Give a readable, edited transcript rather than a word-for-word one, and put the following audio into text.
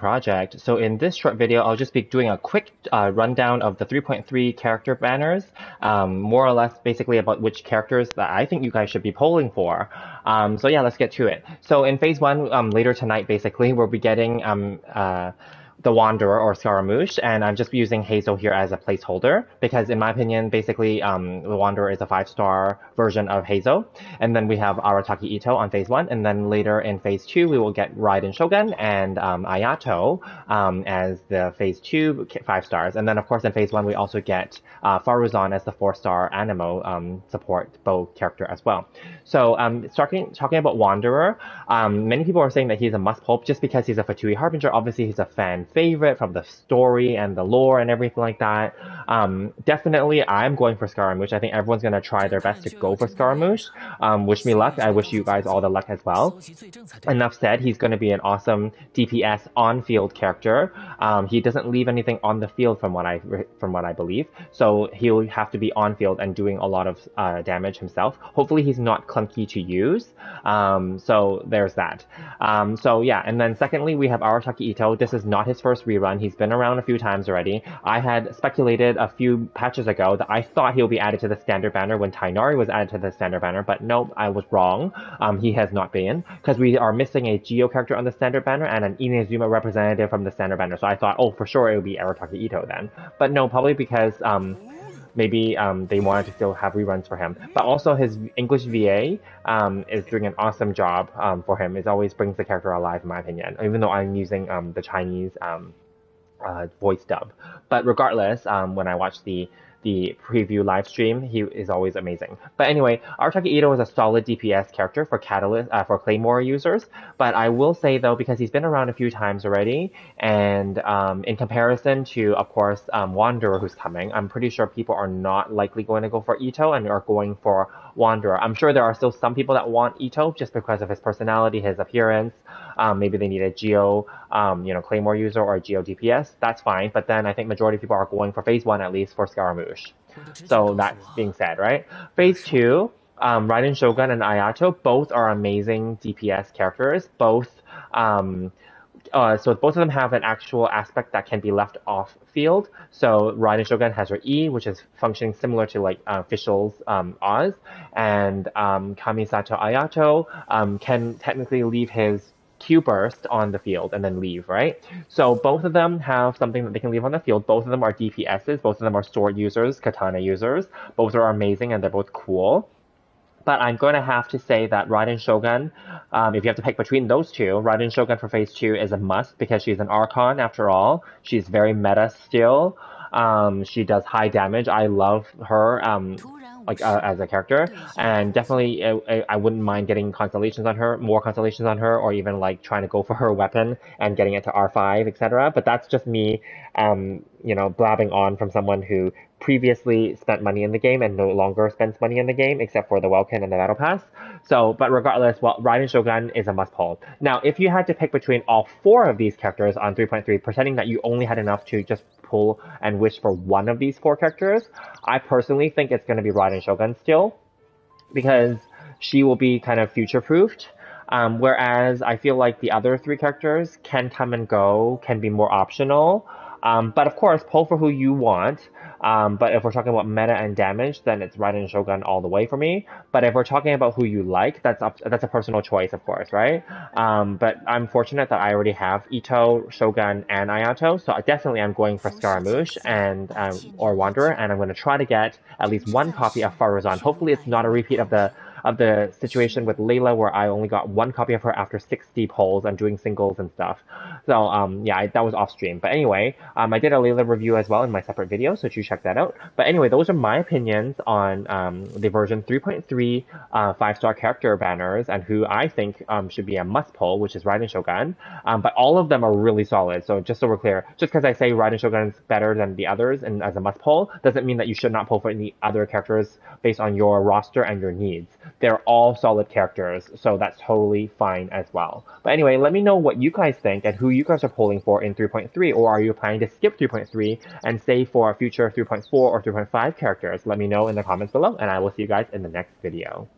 project. So in this short video, I'll just be doing a quick rundown of the 3.3 character banners, more or less basically about which characters that I think you guys should be polling for. So yeah, let's get to it. So in phase 1, later tonight, basically, we'll be getting the Wanderer or Scaramouche, and I'm just using Hazel here as a placeholder because in my opinion, basically, the Wanderer is a 5-star version of Hazel. And then we have Arataki Itto on phase 1, and then later in phase 2, we will get Raiden Shogun and Ayato as the phase 2 5 stars. And then of course in phase 1, we also get Faruzan as the 4-star Anemo support bow character as well. So talking about Wanderer, many people are saying that he's a must pull just because he's a Fatui Harbinger. Obviously he's a fan favorite from the story and the lore and everything like that. Definitely I'm going for Scaramouche. I think everyone's going to try their best to go for Scaramouche. Wish me luck. I wish you guys all the luck as well. Enough said, he's going to be an awesome DPS on-field character. He doesn't leave anything on the field from what I believe. So he'll have to be on-field and doing a lot of damage himself. Hopefully he's not clunky to use. So there's that. So yeah, and then secondly, we have Arataki Itto. This is not his first rerun. He's been around a few times already. I had speculated a few patches ago that I thought he'll be added to the standard banner when Tainari was added to the standard banner, but nope, I was wrong. He has not been, because we are missing a Geo character on the standard banner and an Inazuma representative from the standard banner. So I thought, oh, for sure it would be Arataki Itto then. But no, probably because maybe they wanted to still have reruns for him. But also his English VA is doing an awesome job for him. It always brings the character alive, in my opinion, even though I'm using the Chinese voice dub. But regardless, when I watch the preview live stream, he is always amazing. But anyway, Arataki Itto is a solid DPS character for Catalyst, for Claymore users. But I will say though, because he's been around a few times already, and in comparison to, of course, Wanderer who's coming, I'm pretty sure people are not likely going to go for Itto and are going for Wanderer. I'm sure there are still some people that want Itto just because of his personality, his appearance. Maybe they need a Geo, Claymore user or a Geo DPS. That's fine. But then I think majority of people are going for phase 1 at least for Scaramouche. So that being said, right? Phase 2, Raiden Shogun and Ayato, both are amazing DPS characters. Both, so both of them have an actual aspect that can be left off field. So Raiden Shogun has her E, which is functioning similar to like Fischl's Oz, and Kamisato Ayato can technically leave his Q burst on the field and then leave, right? So both of them have something that they can leave on the field. Both of them are DPSs. Both of them are sword users, katana users. Both are amazing and they're both cool. But I'm going to have to say that Raiden Shogun, if you have to pick between those two, Raiden Shogun for phase 2 is a must because she's an Archon after all. She's very meta still. She does high damage. I love her as a character, and definitely I wouldn't mind getting constellations on her, more constellations on her, or even like trying to go for her weapon and getting it to R5, etc. But that's just me, blabbing on from someone who previously spent money in the game and no longer spends money in the game, except for the Welkin and the Battle Pass. So, but regardless, Raiden Shogun is a must pull. Now, if you had to pick between all 4 of these characters on 3.3, pretending that you only had enough to just pull and wish for one of these 4 characters, I personally think it's going to be Raiden Shogun still, because she will be kind of future-proofed. Whereas I feel like the other 3 characters can come and go, can be more optional. But of course, pull for who you want. But if we're talking about meta and damage, then it's Raiden Shogun all the way for me. But if we're talking about who you like, that's a personal choice, of course, right? But I'm fortunate that I already have Itto, Shogun, and Ayato, so definitely I'm going for Scaramouche and or Wanderer, and I'm going to try to get at least 1 copy of Faruzan. Hopefully, it's not a repeat of the situation with Layla where I only got 1 copy of her after 60 polls and doing singles and stuff. So yeah, that was off stream. But anyway, I did a Layla review as well in my separate video, so you check that out. But anyway, those are my opinions on the version 3.3 5-star character banners and who I think should be a must pull, which is Raiden Shogun. But all of them are really solid. So just so we're clear, just because I say Raiden Shogun is better than the others and as a must pull, doesn't mean that you should not pull for any other characters based on your roster and your needs. They're all solid characters, so that's totally fine as well. But anyway, let me know what you guys think and who you guys are polling for in 3.3, or are you planning to skip 3.3 and save for future 3.4 or 3.5 characters? Let me know in the comments below, and I will see you guys in the next video.